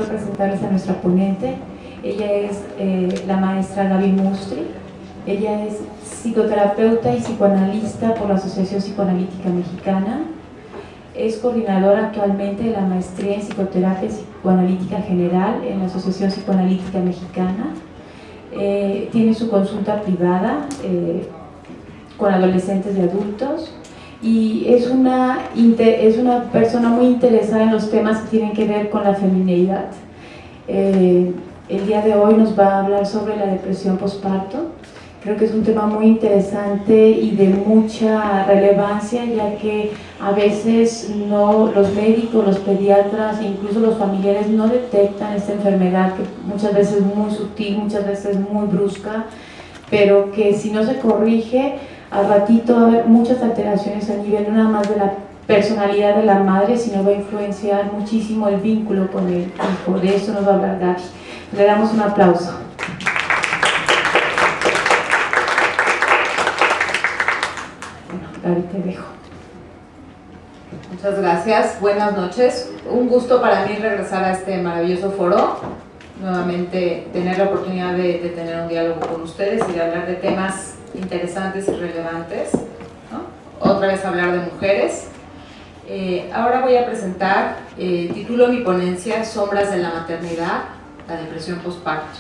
quiero presentarles a nuestra ponente. Ella es la maestra Gaby Mustri. Ella es psicoterapeuta y psicoanalista por la Asociación Psicoanalítica Mexicana. Es coordinadora actualmente de la maestría en psicoterapia y psicoanalítica general en la Asociación Psicoanalítica Mexicana. Tiene su consulta privada con adolescentes y adultos. Y es una persona muy interesada en los temas que tienen que ver con la femineidad. El día de hoy nos va a hablar sobre la depresión postparto. Creo que es un tema muy interesante y de mucha relevancia, ya que a veces los médicos, los pediatras e incluso los familiares no detectan esta enfermedad, que muchas veces es muy sutil, muchas veces muy brusca, pero que si no se corrige, al ratito va a haber muchas alteraciones a nivel no nada más de la personalidad de la madre, sino va a influenciar muchísimo el vínculo con el hijo. De eso nos va a hablar Gaby. Le damos un aplauso. Bueno, Gaby, te dejo. Muchas gracias, buenas noches. Un gusto para mí regresar a este maravilloso foro, nuevamente tener la oportunidad de tener un diálogo con ustedes y de hablar de temas interesantes y relevantes, ¿no? Otra vez hablar de mujeres. Ahora voy a presentar, titulo mi ponencia Sombras de la maternidad, la depresión postparto.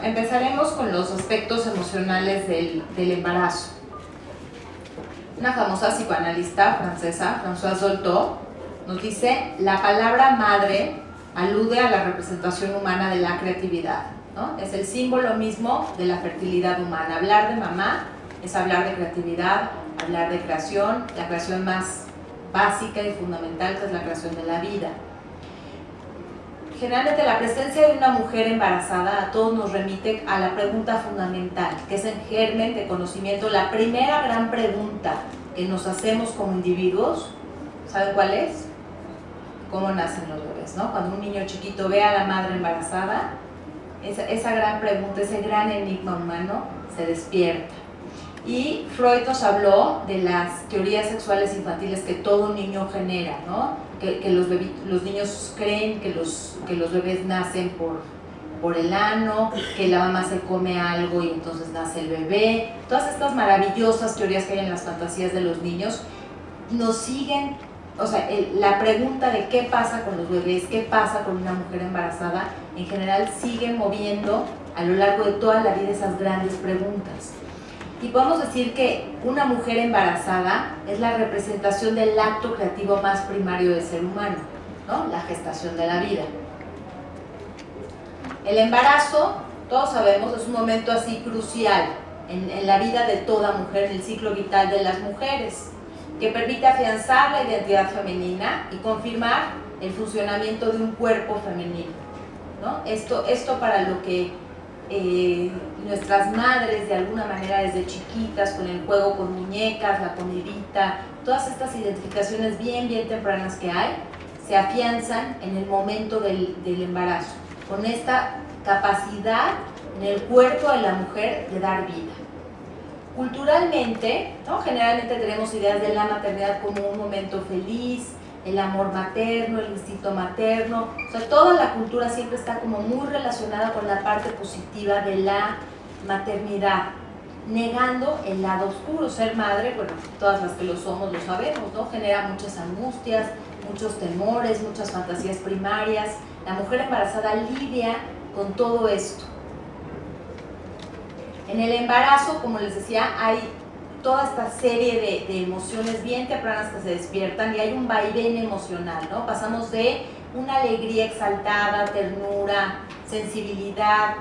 Empezaremos con los aspectos emocionales del embarazo. Una famosa psicoanalista francesa, Françoise Dolto, nos dice: la palabra madre alude a la representación humana de la creatividad, ¿no? Es el símbolo mismo de la fertilidad humana. Hablar de mamá es hablar de creatividad, hablar de creación, la creación más básica y fundamental, que es la creación de la vida. Generalmente la presencia de una mujer embarazada a todos nos remite a la pregunta fundamental, que es el germen de conocimiento, la primera gran pregunta que nos hacemos como individuos. ¿Saben cuál es? ¿Cómo nacen los bebés, ¿no? Cuando un niño chiquito ve a la madre embarazada, esa gran pregunta, ese gran enigma humano se despierta. Y Freud nos habló de las teorías sexuales infantiles que todo niño genera, ¿no? Que los niños creen que los bebés nacen por el ano, que la mamá se come algo y entonces nace el bebé. Todas estas maravillosas teorías que hay en las fantasías de los niños nos siguen. O sea, la pregunta de qué pasa con los bebés, qué pasa con una mujer embarazada, en general sigue moviendo a lo largo de toda la vida esas grandes preguntas. Y podemos decir que una mujer embarazada es la representación del acto creativo más primario del ser humano, ¿no? La gestación de la vida. El embarazo, todos sabemos, es un momento así crucial en la vida de toda mujer, en el ciclo vital de las mujeres, que permite afianzar la identidad femenina y confirmar el funcionamiento de un cuerpo femenino, ¿no? Esto para lo que nuestras madres de alguna manera desde chiquitas, con el juego con muñecas, la comidita, todas estas identificaciones bien tempranas que hay, se afianzan en el momento del embarazo, con esta capacidad en el cuerpo de la mujer de dar vida. Culturalmente, ¿no? Generalmente tenemos ideas de la maternidad como un momento feliz, el amor materno, el instinto materno. O sea, toda la cultura siempre está como muy relacionada con la parte positiva de la maternidad, negando el lado oscuro. Ser madre, bueno, todas las que lo somos lo sabemos, ¿no? Genera muchas angustias, muchos temores, muchas fantasías primarias. La mujer embarazada lidia con todo esto. En el embarazo, como les decía, hay toda esta serie de emociones bien tempranas que se despiertan y hay un vaivén emocional, ¿no? Pasamos de una alegría exaltada, ternura, sensibilidad,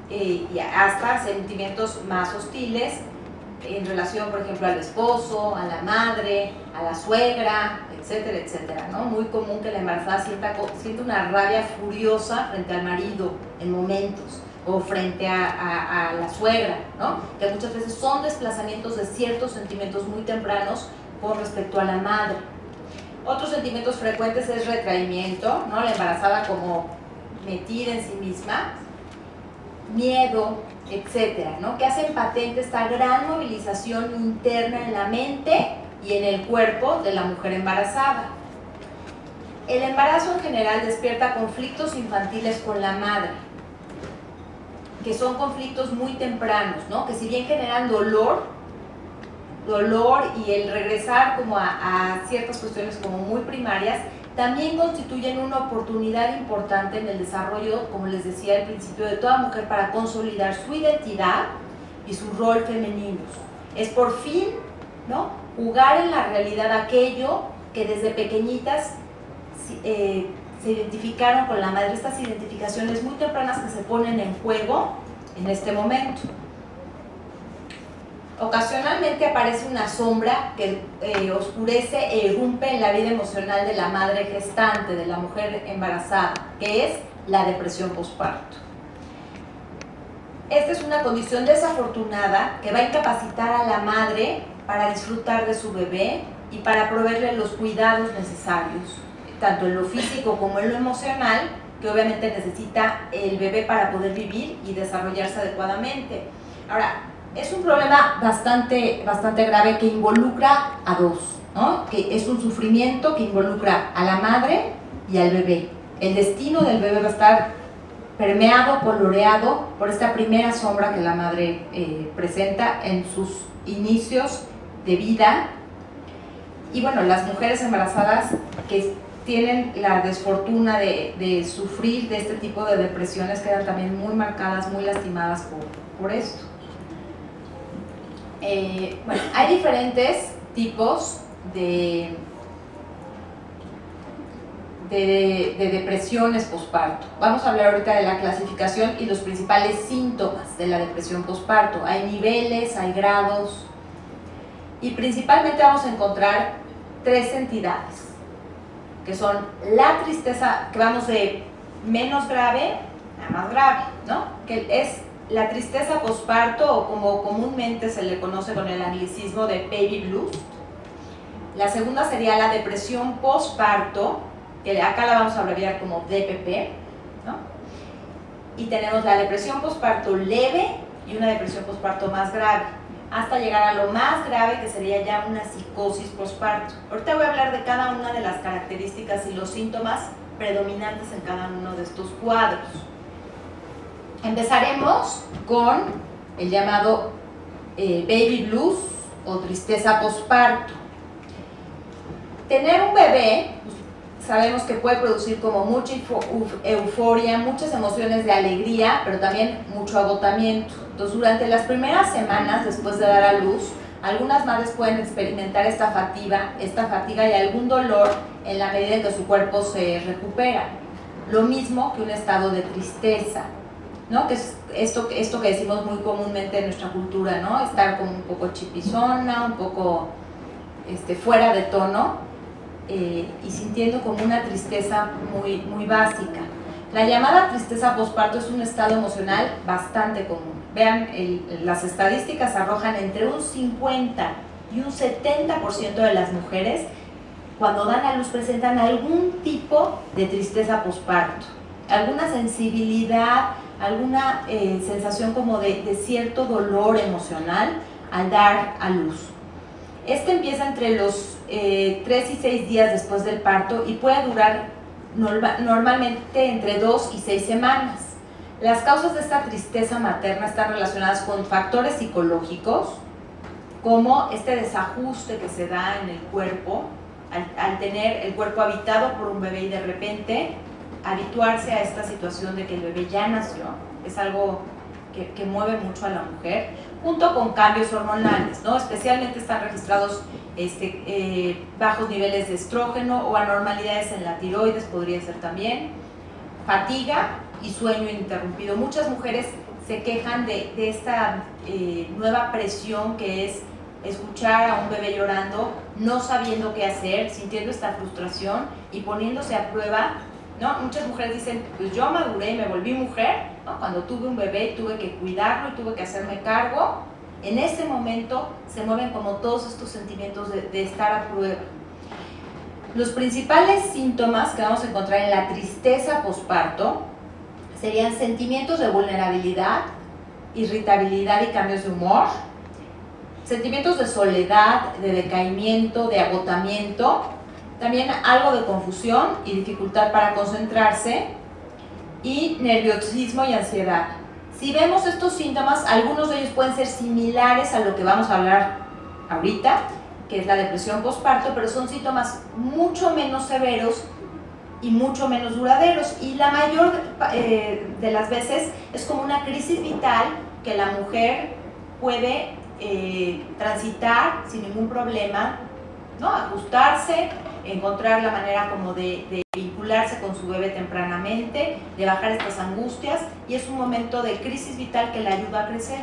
y hasta sentimientos más hostiles en relación, por ejemplo, al esposo, a la madre, a la suegra, etcétera, etcétera, ¿no? Muy común que la embarazada sienta una rabia furiosa frente al marido en momentos, o frente a la suegra, ¿no? Que muchas veces son desplazamientos de ciertos sentimientos muy tempranos con respecto a la madre. Otros sentimientos frecuentes es retraimiento, ¿no? La embarazada como metida en sí misma, miedo, etcétera, ¿no? Que hacen patente esta gran movilización interna en la mente y en el cuerpo de la mujer embarazada. El embarazo en general despierta conflictos infantiles con la madre, que son conflictos muy tempranos, ¿no? Que si bien generan dolor y el regresar como a ciertas cuestiones como muy primarias, también constituyen una oportunidad importante en el desarrollo, como les decía al principio, de toda mujer para consolidar su identidad y su rol femenino. Es por fin, ¿no?, jugar en la realidad aquello que desde pequeñitas se identificaron con la madre, estas identificaciones muy tempranas que se ponen en juego en este momento. Ocasionalmente aparece una sombra que oscurece e irrumpe en la vida emocional de la madre gestante, de la mujer embarazada, que es la depresión posparto. Esta es una condición desafortunada que va a incapacitar a la madre para disfrutar de su bebé y para proveerle los cuidados necesarios, tanto en lo físico como en lo emocional, que obviamente necesita el bebé para poder vivir y desarrollarse adecuadamente. Ahora, es un problema bastante grave que involucra a dos, ¿no? Que es un sufrimiento que involucra a la madre y al bebé. El destino del bebé va a estar permeado, coloreado por esta primera sombra que la madre presenta en sus inicios de vida. Y bueno, las mujeres embarazadas que tienen la desfortuna de sufrir de este tipo de depresiones quedan también muy marcadas, muy lastimadas por esto. Bueno, hay diferentes tipos de depresiones posparto. Vamos a hablar ahorita de la clasificación y los principales síntomas de la depresión posparto. Hay niveles, hay grados, y principalmente vamos a encontrar tres entidades, que son la tristeza, que vamos de menos grave a más grave, ¿no? Que es la tristeza posparto, o como comúnmente se le conoce con el anglicismo de baby blues. La segunda sería la depresión posparto, que acá la vamos a abreviar como DPP, ¿no? Y tenemos la depresión posparto leve y una depresión posparto más grave, hasta llegar a lo más grave, que sería ya una psicosis posparto. Ahorita voy a hablar de cada una de las características y los síntomas predominantes en cada uno de estos cuadros. Empezaremos con el llamado baby blues o tristeza posparto. Tener un bebé, pues, sabemos que puede producir como mucha euforia, muchas emociones de alegría, pero también mucho agotamiento. Entonces, durante las primeras semanas después de dar a luz, algunas madres pueden experimentar esta fatiga y algún dolor en la medida en que su cuerpo se recupera. Lo mismo que un estado de tristeza, ¿no? Que es esto que decimos muy comúnmente en nuestra cultura, ¿no? Estar como un poco chipizona, un poco fuera de tono, y sintiendo como una tristeza muy básica. La llamada tristeza posparto es un estado emocional bastante común. Vean, las estadísticas arrojan entre un 50 y un 70% de las mujeres cuando dan a luz presentan algún tipo de tristeza posparto, alguna sensibilidad, alguna sensación como de cierto dolor emocional al dar a luz. Este empieza entre los 3 y 6 días después del parto y puede durar normalmente entre 2 y 6 semanas. Las causas de esta tristeza materna están relacionadas con factores psicológicos, como este desajuste que se da en el cuerpo, al tener el cuerpo habitado por un bebé y de repente habituarse a esta situación de que el bebé ya nació, es algo que mueve mucho a la mujer, junto con cambios hormonales, ¿no? Especialmente están registrados bajos niveles de estrógeno o anormalidades en la tiroides, podría ser también, fatiga y sueño ininterrumpido. Muchas mujeres se quejan de esta nueva presión que es escuchar a un bebé llorando, no sabiendo qué hacer, sintiendo esta frustración y poniéndose a prueba, ¿no? Muchas mujeres dicen, pues yo maduré y me volví mujer, ¿no? Cuando tuve un bebé tuve que cuidarlo y tuve que hacerme cargo. En ese momento se mueven como todos estos sentimientos de estar a prueba. Los principales síntomas que vamos a encontrar en la tristeza posparto serían sentimientos de vulnerabilidad, irritabilidad y cambios de humor, Sentimientos de soledad, de decaimiento, de agotamiento, también algo de confusión y dificultad para concentrarse, y nerviosismo y ansiedad. Si vemos estos síntomas, algunos de ellos pueden ser similares a lo que vamos a hablar ahorita, que es la depresión postparto, pero son síntomas mucho menos severos y mucho menos duraderos, y la mayor de las veces es como una crisis vital que la mujer puede transitar sin ningún problema, ¿no? Ajustarse, encontrar la manera como de vincularse con su bebé tempranamente, de bajar estas angustias, y es un momento de crisis vital que le ayuda a crecer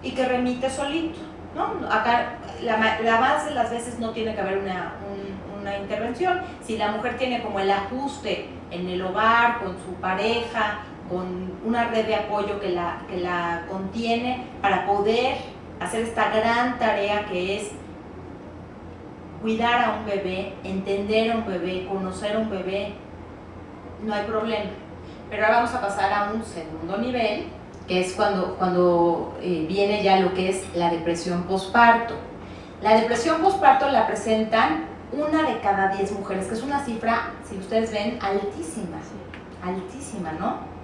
y que remite solito, ¿no? Acá la más de las veces no tiene que haber una intervención. Si la mujer tiene como el ajuste en el hogar, con su pareja, con una red de apoyo que la contiene para poder hacer esta gran tarea que es cuidar a un bebé, entender a un bebé, conocer a un bebé, no hay problema. Pero ahora vamos a pasar a un segundo nivel, que es cuando viene ya lo que es la depresión postparto. La depresión postparto la presentan 1 de cada 10 mujeres, que es una cifra, si ustedes ven, altísima, altísima, ¿no?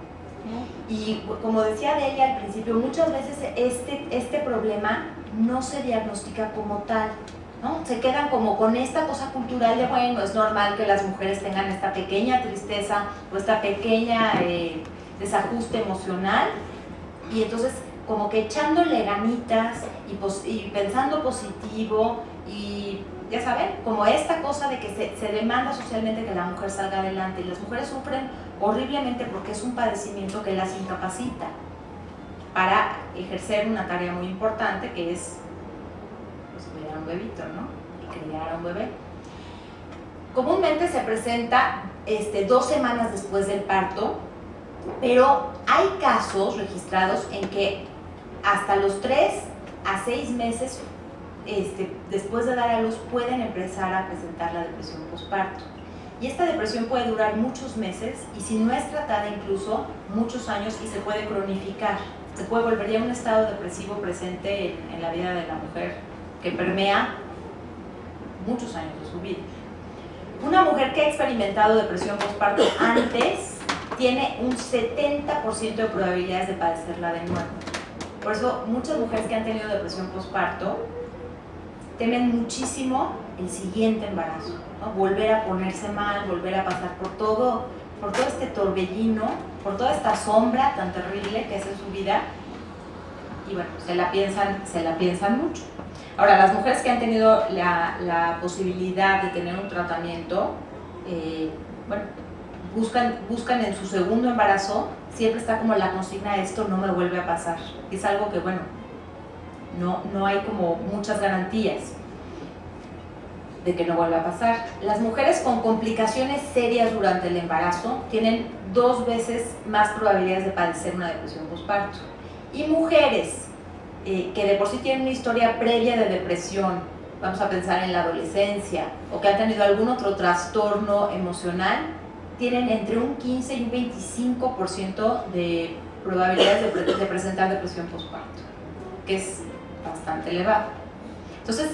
Y como decía Delia al principio, muchas veces este problema no se diagnostica como tal, ¿no? Se quedan como con esta cosa cultural de, bueno, es normal que las mujeres tengan esta pequeña tristeza o esta pequeña desajuste emocional, y entonces como que echándole ganitas y pensando positivo, y ya saben, como esta cosa de que se demanda socialmente que la mujer salga adelante, y las mujeres sufren horriblemente porque es un padecimiento que las incapacita para ejercer una tarea muy importante, que es pues, cuidar a un bebito, ¿no? Y criar a un bebé. Comúnmente se presenta 2 semanas después del parto, pero hay casos registrados en que hasta los 3 a 6 meses después de dar a luz pueden empezar a presentar la depresión postparto. Y esta depresión puede durar muchos meses, y si no es tratada incluso muchos años, y se puede cronificar. Se puede volver ya un estado depresivo presente en la vida de la mujer, que permea muchos años de su vida. Una mujer que ha experimentado depresión postparto antes tiene un 70% de probabilidades de padecerla de nuevo. Por eso muchas mujeres que han tenido depresión postparto temen muchísimo el siguiente embarazo, ¿no? Volver a ponerse mal, volver a pasar por todo este torbellino, por toda esta sombra tan terrible que es en su vida, y bueno, se la piensan mucho. Ahora, las mujeres que han tenido la posibilidad de tener un tratamiento, bueno, buscan en su segundo embarazo, siempre está como la consigna: esto no me vuelve a pasar. Es algo que, bueno, no hay como muchas garantías de que no vuelva a pasar. Las mujeres con complicaciones serias durante el embarazo tienen 2 veces más probabilidades de padecer una depresión postparto. Y mujeres que de por sí tienen una historia previa de depresión, vamos a pensar en la adolescencia, o que han tenido algún otro trastorno emocional, tienen entre un 15 y un 25% de probabilidades de presentar depresión postparto, que es bastante elevado. Entonces,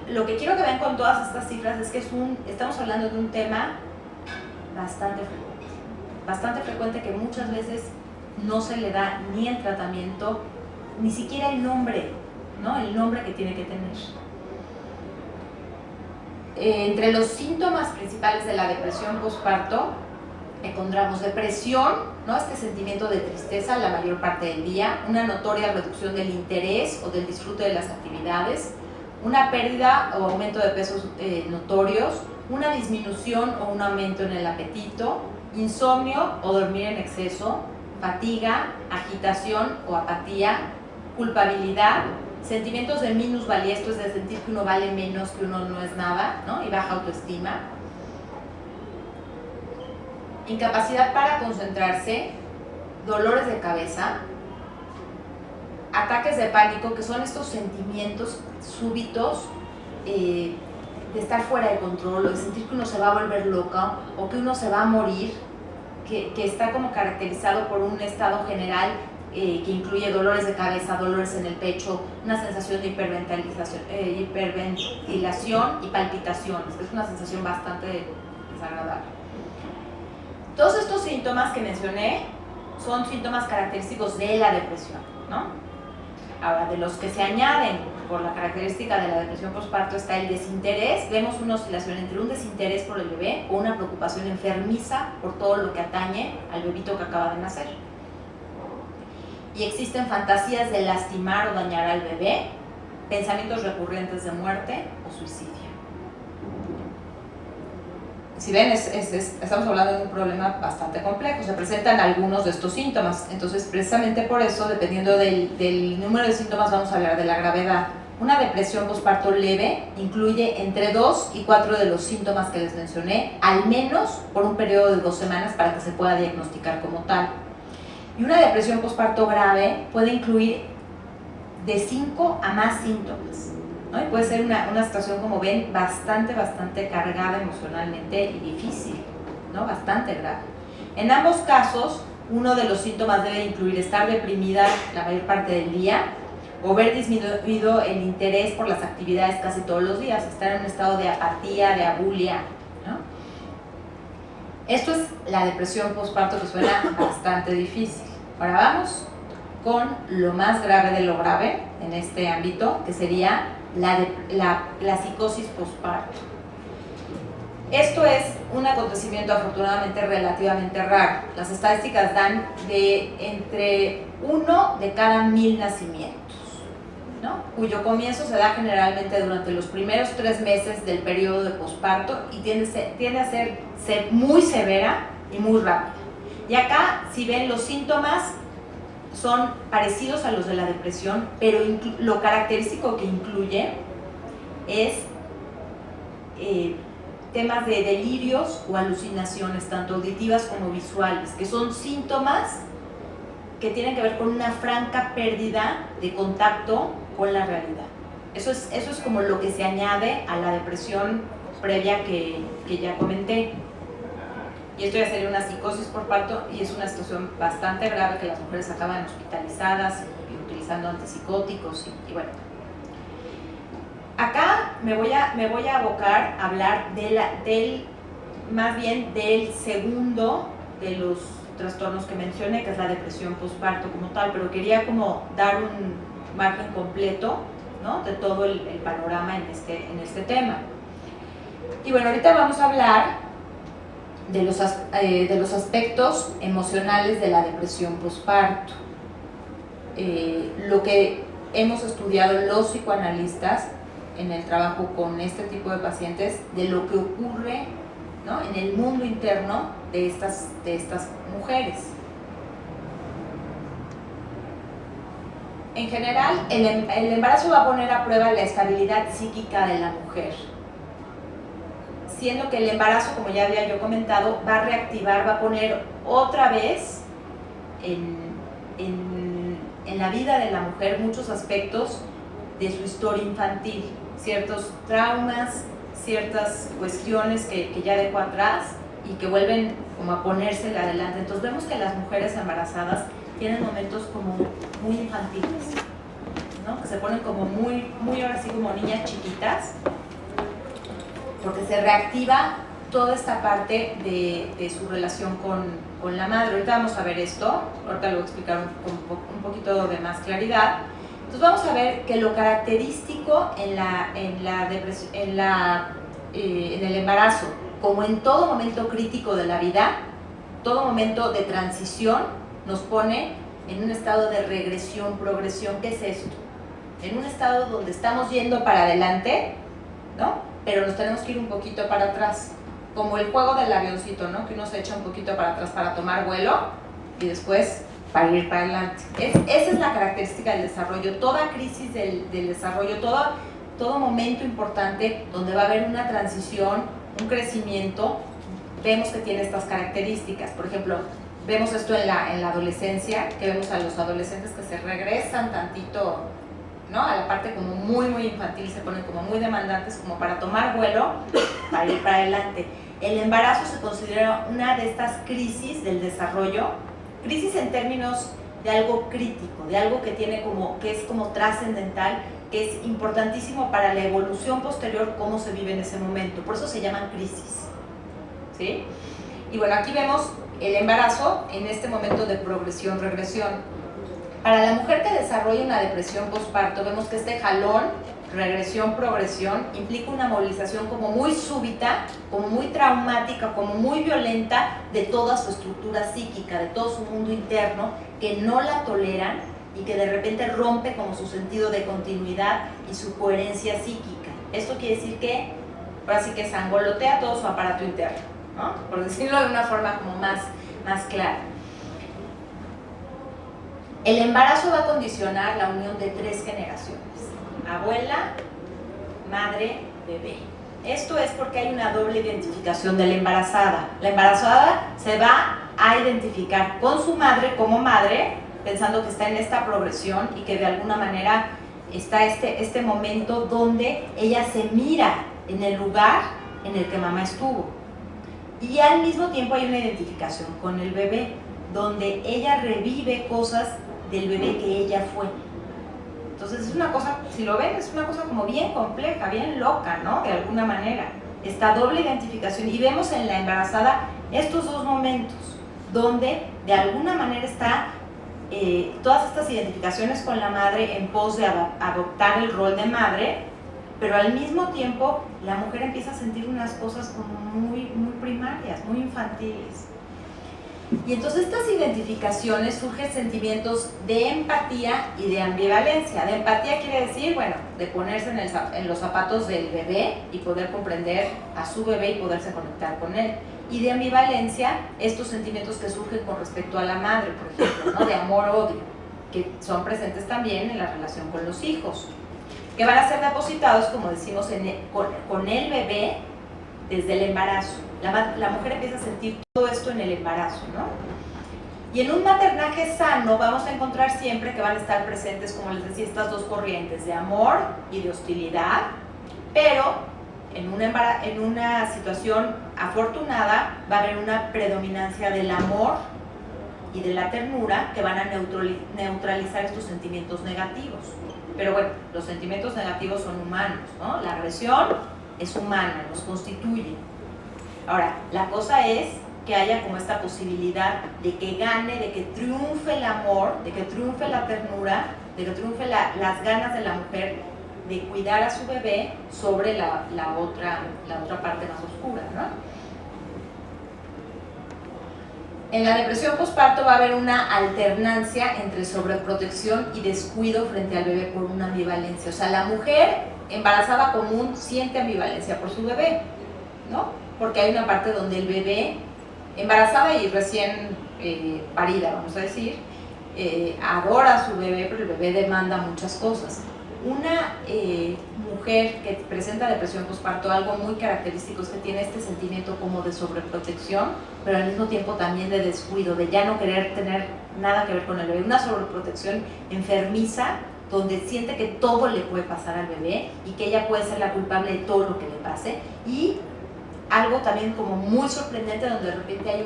lo que quiero que vean con todas estas cifras es que estamos hablando de un tema bastante frecuente, que muchas veces no se le da ni el tratamiento, ni siquiera el nombre, ¿no? El nombre que tiene que tener. Entre los síntomas principales de la depresión postparto encontramos depresión, ¿no? Este sentimiento de tristeza la mayor parte del día, una notoria reducción del interés o del disfrute de las actividades, una pérdida o aumento de pesos notorios, una disminución o un aumento en el apetito, insomnio o dormir en exceso, fatiga, agitación o apatía, culpabilidad, sentimientos de minusvalía, esto es de sentir que uno vale menos, que uno no es nada, ¿no? Y baja autoestima, incapacidad para concentrarse, dolores de cabeza, ataques de pánico, que son estos sentimientos súbitos de estar fuera de control, o de sentir que uno se va a volver loca o que uno se va a morir, que está como caracterizado por un estado general que incluye dolores de cabeza, dolores en el pecho, una sensación de hiperventilación y palpitaciones. Es una sensación bastante desagradable. Todos estos síntomas que mencioné son síntomas característicos de la depresión, ¿no? Ahora, de los que se añaden por la característica de la depresión postparto está el desinterés. Vemos una oscilación entre un desinterés por el bebé o una preocupación enfermiza por todo lo que atañe al bebito que acaba de nacer. Y existen fantasías de lastimar o dañar al bebé, pensamientos recurrentes de muerte o suicidio. Si ven, estamos hablando de un problema bastante complejo. Se presentan algunos de estos síntomas. Entonces, precisamente por eso, dependiendo del número de síntomas, vamos a hablar de la gravedad. Una depresión postparto leve incluye entre 2 y 4 de los síntomas que les mencioné, al menos por un periodo de 2 semanas para que se pueda diagnosticar como tal. Y una depresión postparto grave puede incluir de 5 a más síntomas, ¿no? Y puede ser una situación, como ven, bastante cargada emocionalmente y difícil, ¿no? Bastante grave. En ambos casos, uno de los síntomas debe incluir estar deprimida la mayor parte del día o ver disminuido el interés por las actividades casi todos los días, estar en un estado de apatía, de abulia, ¿no? Esto es la depresión postparto, que suena bastante difícil. Ahora vamos con lo más grave de lo grave en este ámbito, que sería la psicosis postparto. Esto es un acontecimiento afortunadamente relativamente raro. Las estadísticas dan de entre 1 de cada 1000 nacimientos, ¿no? Cuyo comienzo se da generalmente durante los primeros 3 meses del periodo de posparto y tiende a ser muy severa y muy rápida. Y acá, si ven, los síntomas son parecidos a los de la depresión, pero lo característico que incluye es temas de delirios o alucinaciones, tanto auditivas como visuales, que son síntomas que tienen que ver con una franca pérdida de contacto con la realidad. Eso es como lo que se añade a la depresión previa que ya comenté. Y esto ya sería una psicosis por parto y es una situación bastante grave que las mujeres acaban hospitalizadas y utilizando antipsicóticos y bueno. Acá me voy a abocar a hablar más bien del segundo de los trastornos que mencioné, que es la depresión postparto como tal, pero quería como dar un margen completo, ¿no?, de todo el panorama en este tema. Y bueno, ahorita vamos a hablar de los aspectos emocionales de la depresión postparto. Lo que hemos estudiado los psicoanalistas en el trabajo con este tipo de pacientes, de lo que ocurre, ¿no?, en el mundo interno de estas mujeres. En general, el embarazo va a poner a prueba la estabilidad psíquica de la mujer, siendo que el embarazo, como ya había yo comentado, va a reactivar, va a poner otra vez en la vida de la mujer muchos aspectos de su historia infantil, ciertos traumas, ciertas cuestiones que ya dejó atrás y que vuelven como a ponérsele adelante. Entonces vemos que las mujeres embarazadas tienen momentos como muy infantiles, ¿no?, que se ponen como muy ahora sí como niñas chiquitas, porque se reactiva toda esta parte de su relación con la madre. Ahorita vamos a ver esto, ahorita lo voy a explicar un poquito de más claridad. Entonces vamos a ver que lo característico en el embarazo, como en todo momento crítico de la vida, todo momento de transición, nos pone en un estado de regresión, progresión. ¿Qué es esto? En un estado donde estamos yendo para adelante, ¿no?, pero nos tenemos que ir un poquito para atrás, como el juego del avioncito, ¿no?, que uno se echa un poquito para atrás para tomar vuelo y después para ir para adelante. Esa es la característica del desarrollo. Toda crisis del desarrollo, todo momento importante donde va a haber una transición, un crecimiento, vemos que tiene estas características. Por ejemplo, vemos esto en la adolescencia, que vemos a los adolescentes que se regresan tantito, ¿no?, a la parte como muy infantil, se ponen como muy demandantes, como para tomar vuelo, para ir para adelante. El embarazo se considera una de estas crisis del desarrollo, crisis en términos de algo crítico, de algo que tiene que es como trascendental, que es importantísimo para la evolución posterior, cómo se vive en ese momento. Por eso se llaman crisis, ¿sí? Y bueno, aquí vemos el embarazo en este momento de progresión-regresión. Para la mujer que desarrolla una depresión postparto, vemos que este jalón, regresión-progresión, implica una movilización como muy súbita, como muy traumática, como muy violenta de toda su estructura psíquica, de todo su mundo interno, que no la toleran y que de repente rompe como su sentido de continuidad y su coherencia psíquica. Esto quiere decir que, ahora sí que sangolotea todo su aparato interno, ¿no? Por decirlo de una forma como más clara. El embarazo va a condicionar la unión de 3 generaciones: abuela, madre, bebé. Esto es porque hay una doble identificación de la embarazada. La embarazada se va a identificar con su madre como madre, pensando que está en esta progresión y que de alguna manera está este momento donde ella se mira en el lugar en el que mamá estuvo. Y al mismo tiempo hay una identificación con el bebé, donde ella revive cosas del bebé que ella fue. Entonces es una cosa, si lo ven, es una cosa como bien compleja, bien loca, ¿no? De alguna manera. Esta doble identificación. Y vemos en la embarazada estos 2 momentos, donde de alguna manera está todas estas identificaciones con la madre en pos de adoptar el rol de madre, pero al mismo tiempo la mujer empieza a sentir unas cosas como muy primarias, muy infantiles. Y entonces estas identificaciones surgen sentimientos de empatía y de ambivalencia. De empatía quiere decir, bueno, de ponerse en los zapatos del bebé y poder comprender a su bebé y poderse conectar con él. Y de ambivalencia, estos sentimientos que surgen con respecto a la madre, por ejemplo, ¿no? De amor-odio, que son presentes también en la relación con los hijos, que van a ser depositados, como decimos, con el bebé desde el embarazo. La mujer empieza a sentir todo esto en el embarazo, ¿no? Y en un maternaje sano vamos a encontrar siempre que van a estar presentes, como les decía, estas 2 corrientes de amor y de hostilidad, pero en una situación afortunada va a haber una predominancia del amor y de la ternura que van a neutralizar estos sentimientos negativos. Pero bueno, los sentimientos negativos son humanos, ¿no? La agresión es humana, nos constituye. Ahora, la cosa es que haya como esta posibilidad de que gane, de que triunfe el amor, de que triunfe la ternura, de que triunfe las ganas de la mujer de cuidar a su bebé sobre la otra parte más oscura, ¿no? En la depresión postparto va a haber una alternancia entre sobreprotección y descuido frente al bebé por una ambivalencia. O sea, la mujer embarazada común siente ambivalencia por su bebé, ¿no? Porque hay una parte donde el bebé, embarazada y recién parida, vamos a decir, adora a su bebé, pero el bebé demanda muchas cosas. Una mujer que presenta depresión postparto, algo muy característico es que tiene este sentimiento como de sobreprotección, pero al mismo tiempo también de descuido, de ya no querer tener nada que ver con el bebé. Una sobreprotección enfermiza, donde siente que todo le puede pasar al bebé y que ella puede ser la culpable de todo lo que le pase. Y algo también como muy sorprendente, donde de repente hay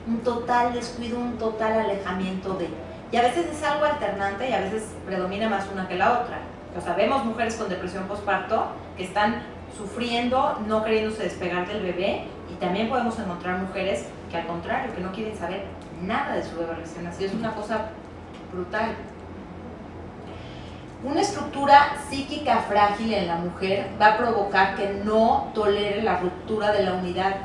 un total descuido, un total alejamiento de... Y a veces es algo alternante y a veces predomina más una que la otra. O sea, vemos mujeres con depresión postparto que están sufriendo, no queriéndose despegar del bebé, y también podemos encontrar mujeres que al contrario, que no quieren saber nada de su bebé recién nacido. Es una cosa brutal. Una estructura psíquica frágil en la mujer va a provocar que no tolere la ruptura de la unidad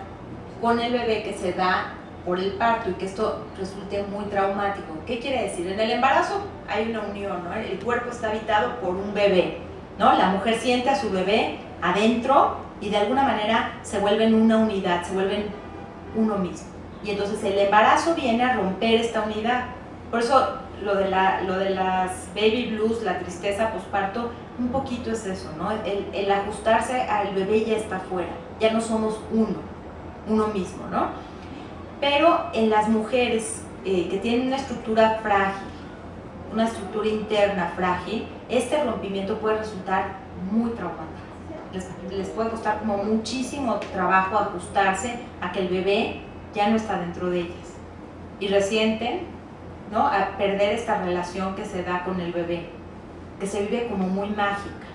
con el bebé que se da por el parto y que esto resulte muy traumático. ¿Qué quiere decir? En el embarazo hay una unión, ¿no? El cuerpo está habitado por un bebé, ¿no? La mujer siente a su bebé adentro y de alguna manera se vuelven una unidad, se vuelven uno mismo. Y entonces el embarazo viene a romper esta unidad. Por eso lo de las baby blues, la tristeza postparto, un poquito es eso, ¿no? El ajustarse al bebé ya está fuera, ya no somos uno mismo, ¿no? Pero en las mujeres que tienen una estructura frágil, una estructura interna frágil, este rompimiento puede resultar muy traumático. Les puede costar como muchísimo trabajo ajustarse a que el bebé ya no está dentro de ellas. Y resienten ¿no? A perder esta relación que se da con el bebé, que se vive como muy mágica.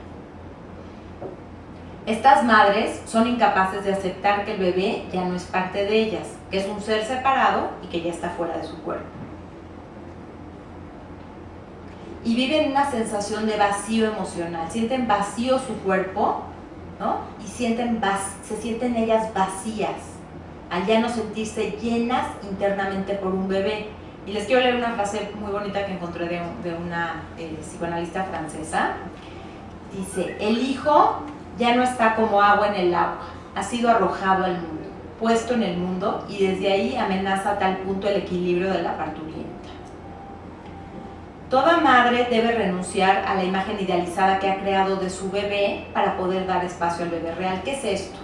Estas madres son incapaces de aceptar que el bebé ya no es parte de ellas, que es un ser separado y que ya está fuera de su cuerpo. Y viven una sensación de vacío emocional, sienten vacío su cuerpo, ¿no? Y se sienten ellas vacías, al ya no sentirse llenas internamente por un bebé. Y les quiero leer una frase muy bonita que encontré de una psicoanalista francesa. Dice: el hijo ya no está como agua en el agua, ha sido arrojado al mundo, puesto en el mundo, y desde ahí amenaza a tal punto el equilibrio de la parturienta. Toda madre debe renunciar a la imagen idealizada que ha creado de su bebé para poder dar espacio al bebé real. ¿Qué es esto?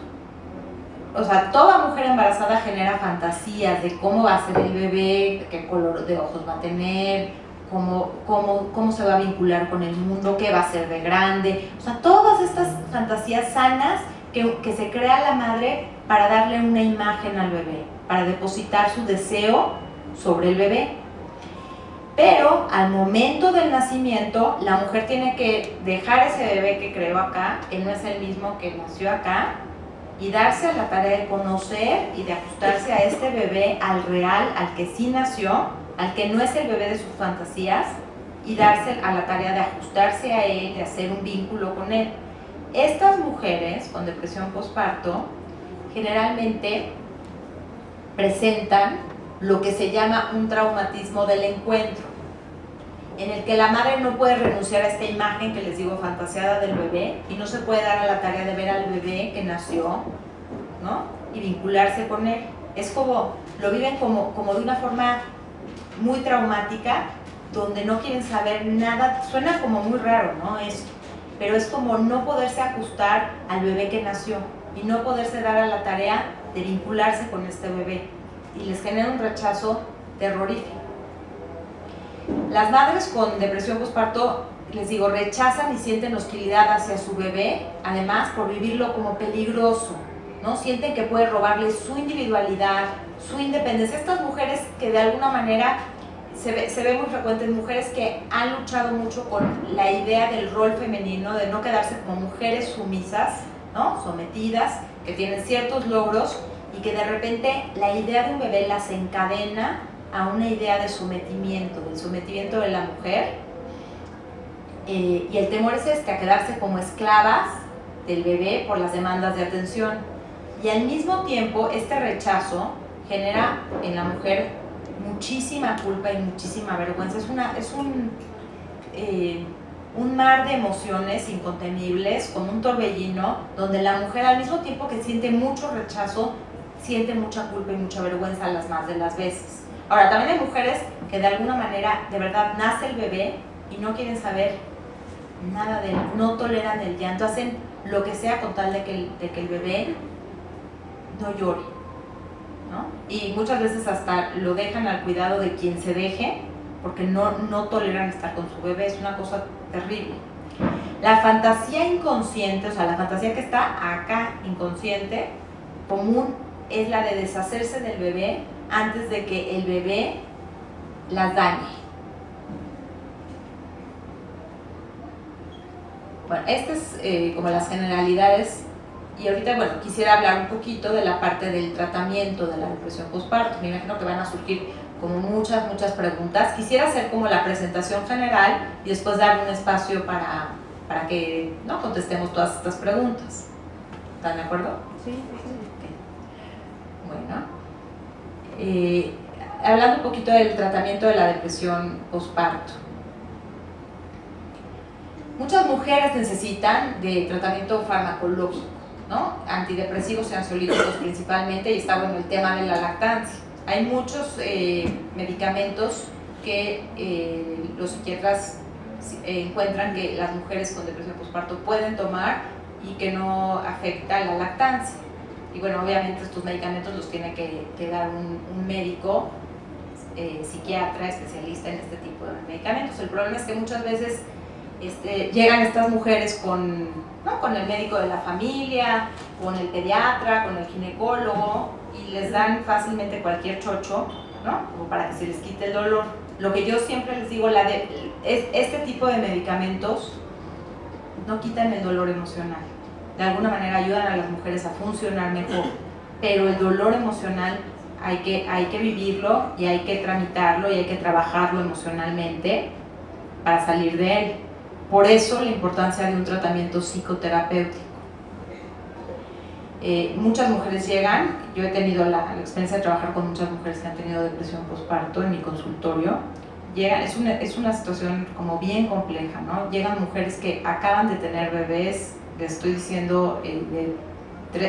O sea, toda mujer embarazada genera fantasías de cómo va a ser el bebé, qué color de ojos va a tener, cómo se va a vincular con el mundo, qué va a ser de grande. O sea, todas estas fantasías sanas que se crea la madre para darle una imagen al bebé, para depositar su deseo sobre el bebé. Pero al momento del nacimiento, la mujer tiene que dejar ese bebé que creó acá, él no es el mismo que nació acá, y darse a la tarea de conocer y de ajustarse a este bebé, al real, al que sí nació, al que no es el bebé de sus fantasías, y darse a la tarea de ajustarse a él, de hacer un vínculo con él. Estas mujeres con depresión postparto generalmente presentan lo que se llama un traumatismo del encuentro, en el que la madre no puede renunciar a esta imagen que les digo fantaseada del bebé y no se puede dar a la tarea de ver al bebé que nació, ¿no? Y vincularse con él. Es como, lo viven como de una forma muy traumática, donde no quieren saber nada. Suena como muy raro, ¿no? Pero es como no poderse ajustar al bebé que nació y no poderse dar a la tarea de vincularse con este bebé, y les genera un rechazo terrorífico. Las madres con depresión postparto, les digo, rechazan y sienten hostilidad hacia su bebé, además por vivirlo como peligroso, ¿no? Sienten que puede robarle su individualidad, su independencia. Estas mujeres que de alguna manera se ve muy frecuente en mujeres que han luchado mucho con la idea del rol femenino, de no quedarse como mujeres sumisas, ¿no? Sometidas, que tienen ciertos logros, y que de repente la idea de un bebé las encadena a una idea de sometimiento, del sometimiento de la mujer, y el temor es a quedarse como esclavas del bebé por las demandas de atención. Y al mismo tiempo este rechazo genera en la mujer muchísima culpa y muchísima vergüenza. Es un mar de emociones incontenibles, como un torbellino, donde la mujer, al mismo tiempo que siente mucho rechazo, siente mucha culpa y mucha vergüenza las más de las veces. Ahora, también hay mujeres que de alguna manera, de verdad, nace el bebé y no quieren saber nada de él, no toleran el llanto, hacen lo que sea con tal de que el bebé no llore, ¿no? Y muchas veces hasta lo dejan al cuidado de quien se deje, porque no toleran estar con su bebé. Es una cosa terrible. La fantasía inconsciente, o sea, la fantasía que está acá inconsciente, común, es la de deshacerse del bebé antes de que el bebé las dañe. Bueno, estas es como las generalidades, y ahorita, bueno, quisiera hablar un poquito de la parte del tratamiento de la depresión postparto. Me imagino que van a surgir como muchas preguntas. Quisiera hacer como la presentación general y después dar un espacio para que, ¿no?, contestemos todas estas preguntas. ¿Están de acuerdo? Sí. Bueno, hablando un poquito del tratamiento de la depresión postparto. Muchas mujeres necesitan de tratamiento farmacológico, ¿no? Antidepresivos y ansiolíticos principalmente, y está bueno el tema de la lactancia. Hay muchos medicamentos que los psiquiatras encuentran que las mujeres con depresión postparto pueden tomar y que no afecta la lactancia. Y bueno, obviamente estos medicamentos los tiene que dar un médico, psiquiatra, especialista en este tipo de medicamentos. El problema es que muchas veces llegan estas mujeres con el médico de la familia, con el pediatra, con el ginecólogo, y les dan fácilmente cualquier chocho, ¿no?, como para que se les quite el dolor. lo que yo siempre les digo, este tipo de medicamentos no quitan el dolor emocional. De alguna manera ayudan a las mujeres a funcionar mejor, pero el dolor emocional hay que vivirlo y hay que tramitarlo y hay que trabajarlo emocionalmente para salir de él. Por eso la importancia de un tratamiento psicoterapéutico. Muchas mujeres llegan, yo he tenido la experiencia de trabajar con muchas mujeres que han tenido depresión postparto en mi consultorio. Llegan, es una situación como bien compleja, ¿no? Llegan mujeres que acaban de tener bebés, les estoy diciendo,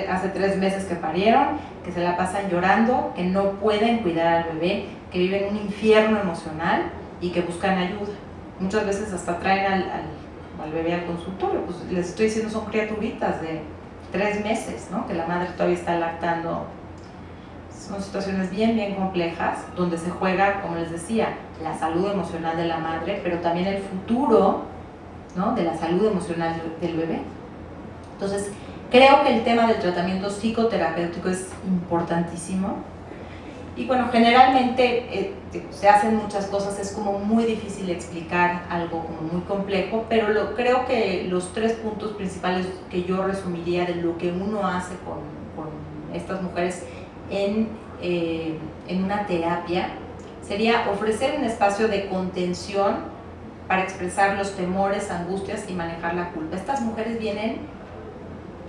hace 3 meses que parieron, que se la pasan llorando, que no pueden cuidar al bebé, que viven un infierno emocional y que buscan ayuda. Muchas veces hasta traen al bebé al consultorio, pues les estoy diciendo, son criaturitas de 3 meses, ¿no? Que la madre todavía está lactando. Son situaciones bien complejas, donde se juega, como les decía, la salud emocional de la madre, pero también el futuro, ¿no? De la salud emocional del bebé. Entonces, creo que el tema del tratamiento psicoterapéutico es importantísimo. Y bueno, generalmente se hacen muchas cosas, es como muy difícil explicar algo como muy complejo, pero creo que los 3 puntos principales que yo resumiría de lo que uno hace con estas mujeres en una terapia sería ofrecer un espacio de contención para expresar los temores, angustias y manejar la culpa. Estas mujeres vienen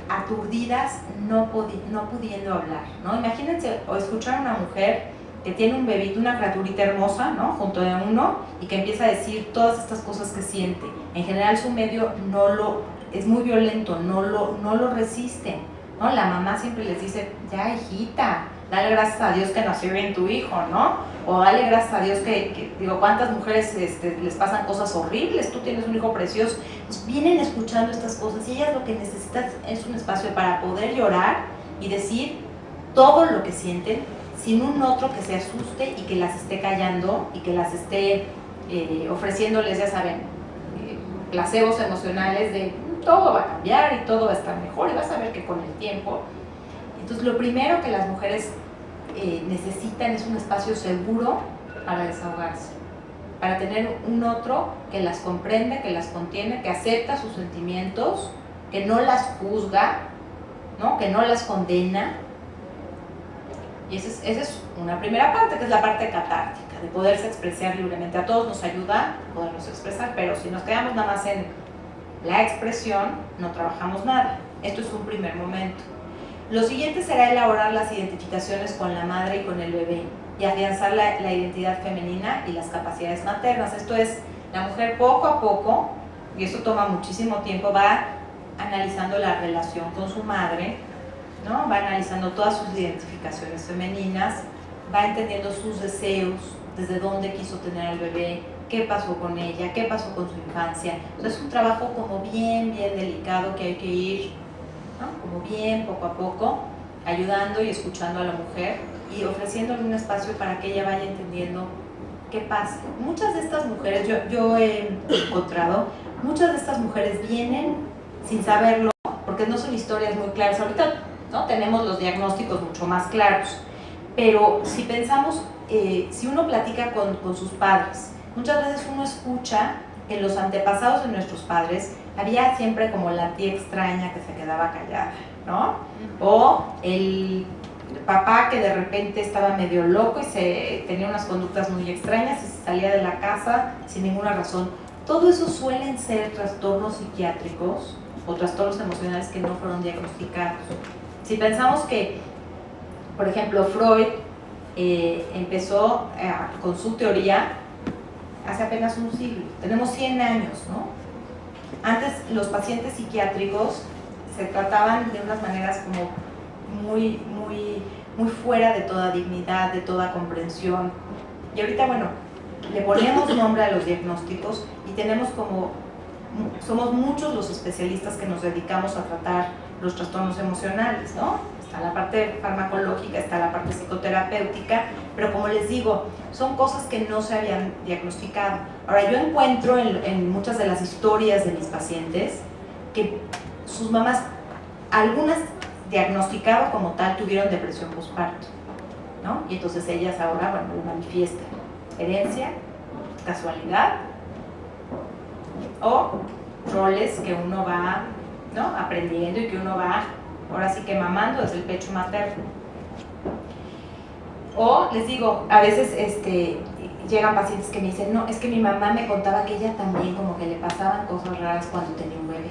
aturdidas, no pudiendo hablar, ¿no? Imagínense o escuchar a una mujer que tiene un bebito, una criaturita hermosa, ¿no? Junto a uno, y que empieza a decir todas estas cosas que siente. En general su medio es muy violento, no lo resiste, ¿no? La mamá siempre les dice, ya hijita, dale gracias a Dios que nació bien tu hijo, ¿no? O dale gracias a Dios digo, ¿cuántas mujeres les pasan cosas horribles? Tú tienes un hijo precioso. Pues vienen escuchando estas cosas y ellas lo que necesitan es un espacio para poder llorar y decir todo lo que sienten sin un otro que se asuste y que las esté callando y que las esté ofreciéndoles, ya saben, placebos emocionales de todo va a cambiar y todo va a estar mejor y vas a ver que con el tiempo. Entonces lo primero que las mujeres necesitan es un espacio seguro para desahogarse, para tener un otro que las comprende, que las contiene, que acepta sus sentimientos, que no las juzga, ¿no? Que no las condena. Y esa es una primera parte, que es la parte catártica, de poderse expresar libremente. A todos nos ayuda podernos expresar, pero si nos quedamos nada más en la expresión, no trabajamos nada. Esto es un primer momento. Lo siguiente será elaborar las identificaciones con la madre y con el bebé y afianzar la identidad femenina y las capacidades maternas. Esto es, la mujer poco a poco, y esto toma muchísimo tiempo, va analizando la relación con su madre, ¿no? Va analizando todas sus identificaciones femeninas, va entendiendo sus deseos, desde dónde quiso tener al bebé, qué pasó con ella, qué pasó con su infancia. Entonces es un trabajo como bien delicado que hay que ir, ¿no? Como bien poco a poco, ayudando y escuchando a la mujer y ofreciéndole un espacio para que ella vaya entendiendo qué pasa. Muchas de estas mujeres, yo he encontrado, muchas de estas mujeres vienen sin saberlo, porque no son historias muy claras. Ahorita, ¿no? Tenemos los diagnósticos mucho más claros, pero si pensamos, si uno platica con sus padres, muchas veces uno escucha que en los antepasados de nuestros padres había siempre como la tía extraña que se quedaba callada, ¿no? O el papá que de repente estaba medio loco y tenía unas conductas muy extrañas y se salía de la casa sin ninguna razón. Todo eso suelen ser trastornos psiquiátricos o trastornos emocionales que no fueron diagnosticados. Si pensamos que, por ejemplo, Freud empezó con su teoría hace apenas un siglo, tenemos 100 años, ¿no? Antes los pacientes psiquiátricos se trataban de unas maneras como muy fuera de toda dignidad, de toda comprensión. Y ahorita, bueno, le ponemos nombre a los diagnósticos y tenemos somos muchos los especialistas que nos dedicamos a tratar los trastornos emocionales, ¿no? Está la parte farmacológica, está la parte psicoterapéutica, pero como les digo, son cosas que no se habían diagnosticado. Ahora, yo encuentro en muchas de las historias de mis pacientes que sus mamás, algunas diagnosticado como tal, tuvieron depresión postparto, ¿no? Y entonces ellas ahora, bueno, lo manifiestan. Herencia, casualidad o roles que uno va, ¿no?, aprendiendo y que uno va, ahora sí que mamando desde el pecho materno. O les digo, a veces llegan pacientes que me dicen, no, es que mi mamá me contaba que ella también como que le pasaban cosas raras cuando tenía un bebé.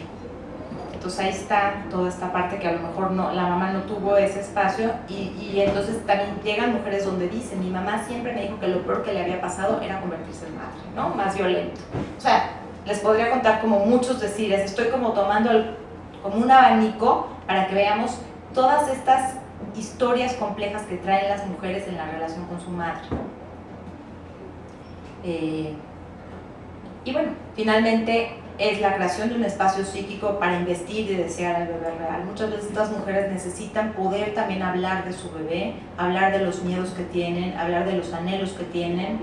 Entonces ahí está toda esta parte que a lo mejor no, la mamá no tuvo ese espacio y entonces también llegan mujeres donde dicen, mi mamá siempre me dijo que lo peor que le había pasado era convertirse en madre, ¿no? Más violento. O sea, les podría contar como muchos decires, estoy como tomando como un abanico para que veamos todas estas historias complejas que traen las mujeres en la relación con su madre. Y bueno, finalmente es la creación de un espacio psíquico para investir y desear al bebé real. Muchas veces estas mujeres necesitan poder también hablar de su bebé, hablar de los miedos que tienen, hablar de los anhelos que tienen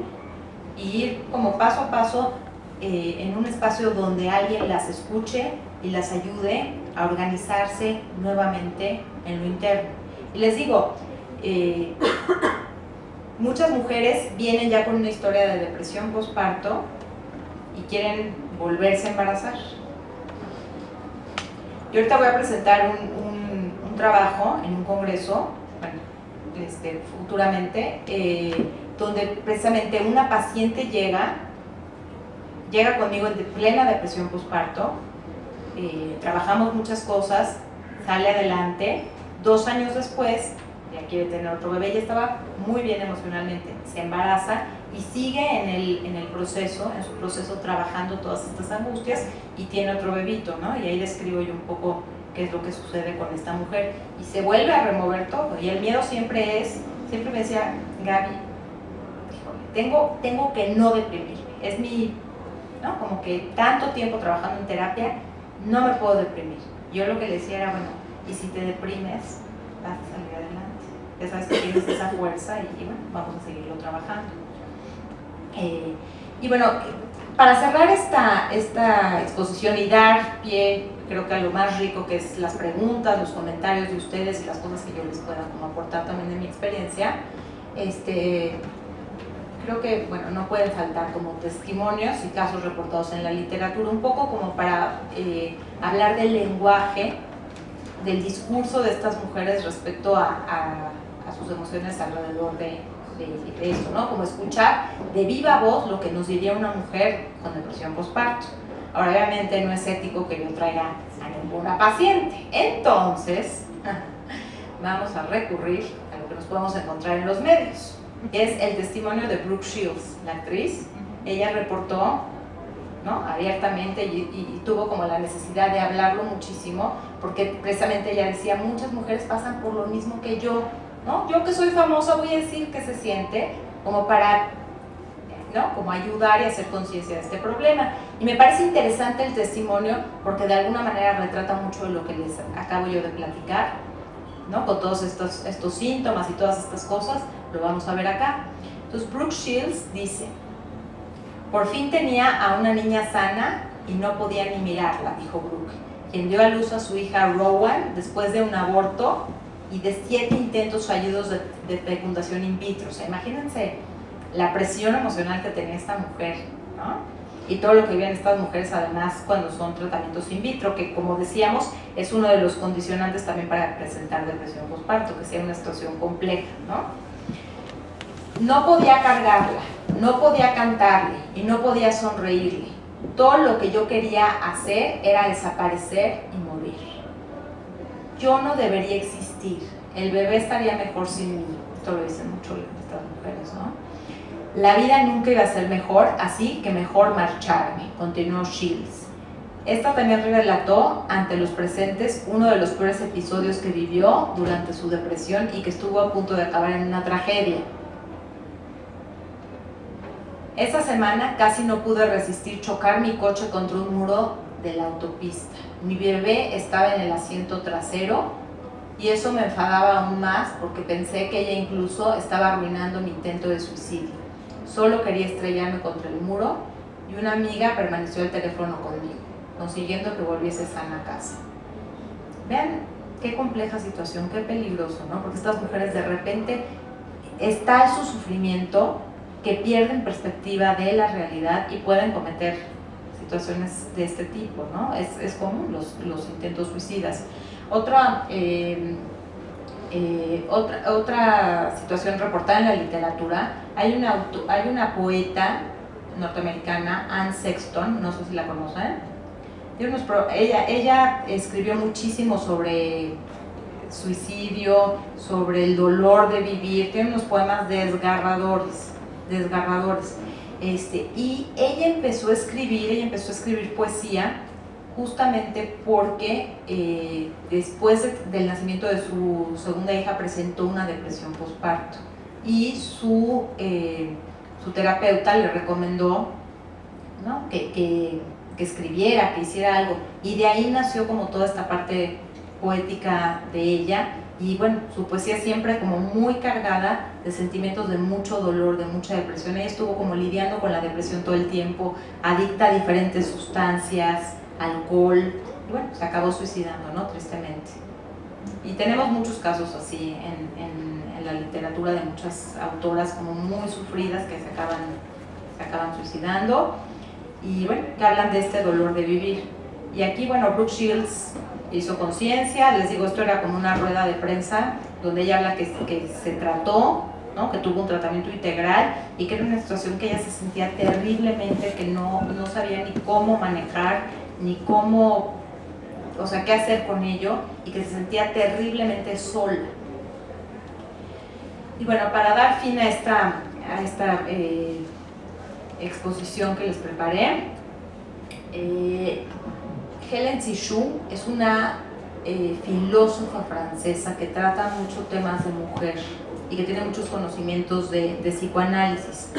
y ir como paso a paso en un espacio donde alguien las escuche y las ayude a organizarse nuevamente en lo interno. Y les digo, muchas mujeres vienen ya con una historia de depresión postparto y quieren volverse a embarazar. Yo ahorita voy a presentar un trabajo en un congreso, bueno, futuramente, donde precisamente una paciente llega conmigo en plena depresión postparto, trabajamos muchas cosas, sale adelante, 2 años después ya quiere tener otro bebé, ya estaba muy bien emocionalmente, se embaraza y sigue en el proceso, en su proceso trabajando todas estas angustias y tiene otro bebito, ¿no? Y ahí describo yo un poco qué es lo que sucede con esta mujer y se vuelve a remover todo y el miedo siempre me decía, Gaby, tengo que no deprimirme, es mi, ¿no? Como que tanto tiempo trabajando en terapia, no me puedo deprimir. Yo lo que le decía era, bueno, y si te deprimes, vas a salir adelante. Ya sabes que tienes esa fuerza y bueno, vamos a seguirlo trabajando. Y bueno, para cerrar esta exposición y dar pie, creo que a lo más rico que es las preguntas, los comentarios de ustedes y las cosas que yo les pueda como aportar también de mi experiencia, creo que, bueno, no pueden faltar como testimonios y casos reportados en la literatura, un poco como para hablar del lenguaje, del discurso de estas mujeres respecto a sus emociones alrededor de esto, ¿no? Como escuchar de viva voz lo que nos diría una mujer con depresión postparto. Ahora, obviamente no es ético que yo traiga a ninguna paciente, entonces vamos a recurrir a lo que nos podemos encontrar en los medios. Es el testimonio de Brooke Shields, la actriz. Ella reportó, ¿no?, abiertamente y tuvo como la necesidad de hablarlo muchísimo, porque precisamente ella decía, muchas mujeres pasan por lo mismo que yo, ¿no? Yo que soy famosa voy a decir qué se siente, como para, ¿no?, como ayudar y hacer conciencia de este problema. Y me parece interesante el testimonio porque de alguna manera retrata mucho de lo que les acabo yo de platicar, ¿no?, con todos estos síntomas y todas estas cosas, lo vamos a ver acá. Entonces Brooke Shields dice, por fin tenía a una niña sana y no podía ni mirarla, dijo Brooke, quien dio a luz a su hija Rowan después de un aborto y de 7 intentos fallidos de fecundación in vitro. O sea, imagínense la presión emocional que tenía esta mujer, ¿no? Y todo lo que viven estas mujeres además cuando son tratamientos in vitro, que como decíamos es uno de los condicionantes también para presentar depresión postparto, que sea una situación compleja, ¿no? No podía cargarla, no podía cantarle y no podía sonreírle. Todo lo que yo quería hacer era desaparecer y morir. Yo no debería existir, el bebé estaría mejor sin mí. Esto lo dicen mucho estas mujeres, ¿no? La vida nunca iba a ser mejor, así que mejor marcharme, continuó Shields. Esta también relató ante los presentes uno de los peores episodios que vivió durante su depresión y que estuvo a punto de acabar en una tragedia. Esa semana casi no pude resistir chocar mi coche contra un muro de la autopista. Mi bebé estaba en el asiento trasero y eso me enfadaba aún más porque pensé que ella incluso estaba arruinando mi intento de suicidio. Solo quería estrellarme contra el muro y una amiga permaneció al teléfono conmigo, consiguiendo que volviese sana a casa. Vean qué compleja situación, qué peligroso, ¿no? Porque estas mujeres de repente está su sufrimiento que pierden perspectiva de la realidad y pueden cometer situaciones de este tipo, ¿no? Es común los intentos suicidas. Otra situación reportada en la literatura, hay una poeta norteamericana, Anne Sexton, no sé si la conocen. Ella escribió muchísimo sobre suicidio, sobre el dolor de vivir, tiene unos poemas desgarradores. Y ella empezó a escribir poesía justamente porque después del nacimiento de su segunda hija presentó una depresión postparto y su terapeuta le recomendó, ¿no?, que escribiera, que hiciera algo, y de ahí nació como toda esta parte poética de ella. Y bueno, su poesía siempre como muy cargada de sentimientos de mucho dolor, de mucha depresión. Ella estuvo como lidiando con la depresión todo el tiempo, adicta a diferentes sustancias, alcohol, y bueno, se acabó suicidando, ¿no?, tristemente. Y tenemos muchos casos así en la literatura de muchas autoras como muy sufridas que se acaban suicidando, y bueno, que hablan de este dolor de vivir. Y aquí, bueno, Brooke Shields hizo conciencia, les digo, esto era como una rueda de prensa donde ella habla que se trató, ¿no?, que tuvo un tratamiento integral y que era una situación que ella se sentía terriblemente, que no sabía ni cómo manejar, ni cómo, o sea, qué hacer con ello, y que se sentía terriblemente sola. Y bueno, para dar fin a esta exposición que les preparé, Hélène Cixous es una filósofa francesa que trata muchos temas de mujer y que tiene muchos conocimientos de psicoanálisis.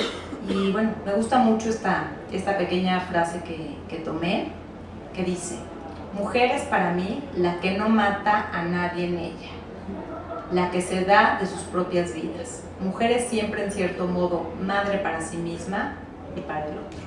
Y bueno, me gusta mucho esta pequeña frase que tomé, que dice: mujer es para mí la que no mata a nadie en ella, la que se da de sus propias vidas. Mujer es siempre, en cierto modo, madre para sí misma y para el otro.